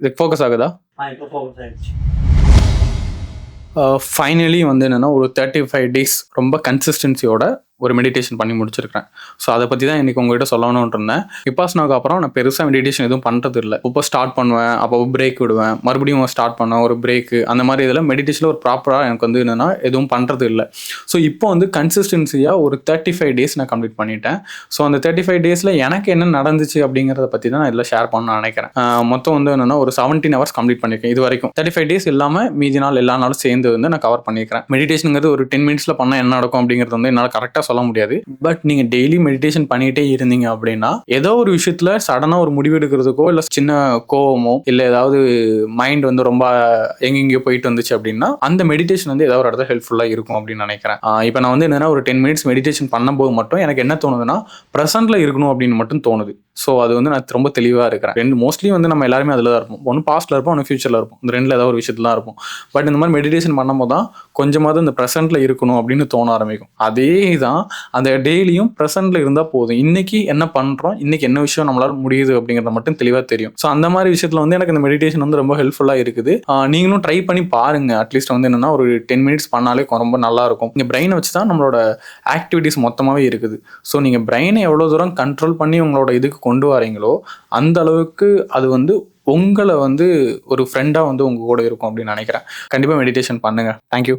இதுக்கு ஃபோக்கஸ் ஆகுதா? இப்போ ஃபோக்கஸ் ஆயிடுச்சு. ஃபைனலி வந்து என்னென்னா ஒரு 35 டேஸ் ரொம்ப கன்சிஸ்டன்சியோட ஒரு மெடிடேஷன் பண்ணி முடிச்சிருக்கேன். ஸோ அதை பற்றி தான் இன்றைக்கி உங்கள்கிட்ட சொல்லணும்னு இருந்தேன். விபாசனாவுக்கு அப்புறம் நான் பெருசாக மெடிடேஷன் எதுவும் பண்ணுறது இல்லை. இப்போ ஸ்டார்ட் பண்ணுவேன், அப்போ பிரேக் விடுவேன், மறுபடியும் ஸ்டார்ட் பண்ணுவேன், ஒரு பிரேக்கு, அந்த மாதிரி இதில் மெடிடேஷனில் ஒரு ப்ராப்பராக எனக்கு வந்து என்னென்னா எதுவும் பண்ணுறது இல்லை. ஸோ இப்போ வந்து கன்சிஸ்டன்சியாக ஒரு 35 டேஸ் நான் கம்ப்ளீட் பண்ணிட்டேன். ஸோ அந்த 35 டேஸில் எனக்கு என்ன நடந்துச்சு அப்படிங்கிறத பற்றி தான் நான் இதில் ஷேர் பண்ண நினைக்கிறேன். மொத்தம் வந்து என்னென்னா ஒரு 17 ஹவர்ஸ் கம்ப்ளீட் பண்ணியிருக்கேன் இது வரைக்கும். 35 டேஸ் இல்லாமல் மீதி நாள் எல்லா நாளும் சேர்ந்து வந்து நான் கவர் பண்ணியிருக்கிறேன். மெடிடேஷனுங்கிறது ஒரு 10 மினிட்ஸில் பண்ணால் என்ன நடக்கும் அப்படிங்கிறது வந்து என்னால் கரெக்டாக சொல்ல முடியாது. பட் நீங்கள் டெய்லி மெடிடேஷன் பண்ணிகிட்டே இருந்தீங்க அப்படின்னா ஏதோ ஒரு விஷயத்தில் சடனாக ஒரு முடிவு எடுக்கிறதுக்கோ இல்லை சின்ன கோவமோ இல்லை ஏதாவது மைண்ட் வந்து ரொம்ப எங்கெங்கேயோ போயிட்டு வந்துச்சு அப்படின்னா அந்த மெடிடேஷன் வந்து ஏதாவது ஒரு இடத்துல ஹெல்ப்ஃபுல்லாக இருக்கும் அப்படின்னு நினைக்கிறேன். இப்போ நான் வந்து என்னென்னா ஒரு 10 மினிட்ஸ் மெடிடேஷன் பண்ணும்போது மட்டும் எனக்கு என்ன தோணுதுன்னா ப்ரெசென்ட்டில் இருக்கணும் அப்படின்னு மட்டும் தோணுது. ஸோ அது வந்து நான் ரொம்ப தெளிவாக இருக்கிறேன். மோஸ்ட்லி வந்து நம்ம எல்லாருமே அதில் தான் இருப்போம். ஒன்று பாஸ்ட்டில் இருப்போம், ஒன்று ஃபியூச்சரில் இருப்போம். இந்த ரெண்டில் ஏதாவது ஒரு விஷயத்தில் தான் இருப்போம். பட் இந்த மாதிரி மெடிடேஷன் பண்ணும்போது தான் கொஞ்சமாவது இந்த ப்ரெசென்ட்டில் இருக்கணும் அப்படின்னு தோண ஆரம்பிக்கும். அதே தான் அந்த டெய்லியும் ப்ரெசென்ட்டில் இருந்தால் போதும். இன்றைக்கி என்ன பண்ணுறோம், இன்றைக்கி என்ன விஷயம் நம்மளால் முடியுது அப்படிங்கிறத மட்டும் தெளிவாக தெரியும். ஸோ அந்த மாதிரி விஷயத்தில் வந்து எனக்கு இந்த மெடிடேஷன் வந்து ரொம்ப ஹெல்ப்ஃபுல்லாக இருக்குது. நீங்களும் ட்ரை பண்ணி பாருங்கள். அட்லீஸ்ட் வந்து என்னென்னா ஒரு 10 மினிட்ஸ் பண்ணாலே ரொம்ப நல்லாயிருக்கும். நீங்கள் பிரெயினை வச்சு தான் நம்மளோட ஆக்டிவிட்டீஸ் மொத்தமாகவே இருக்குது. ஸோ நீங்கள் பிரெயினை எவ்வளோ தூரம் கண்ட்ரோல் பண்ணி உங்களோட இதுக்கு கொண்டு வரீங்களோ அந்த அளவுக்கு அது வந்து உங்களை வந்து ஒரு ஃப்ரெண்டாக வந்து உங்கள் கூட இருக்கும் அப்படின்னு நினைக்கிறேன். கண்டிப்பாக மெடிடேஷன் பண்ணுங்கள். தேங்க்யூ.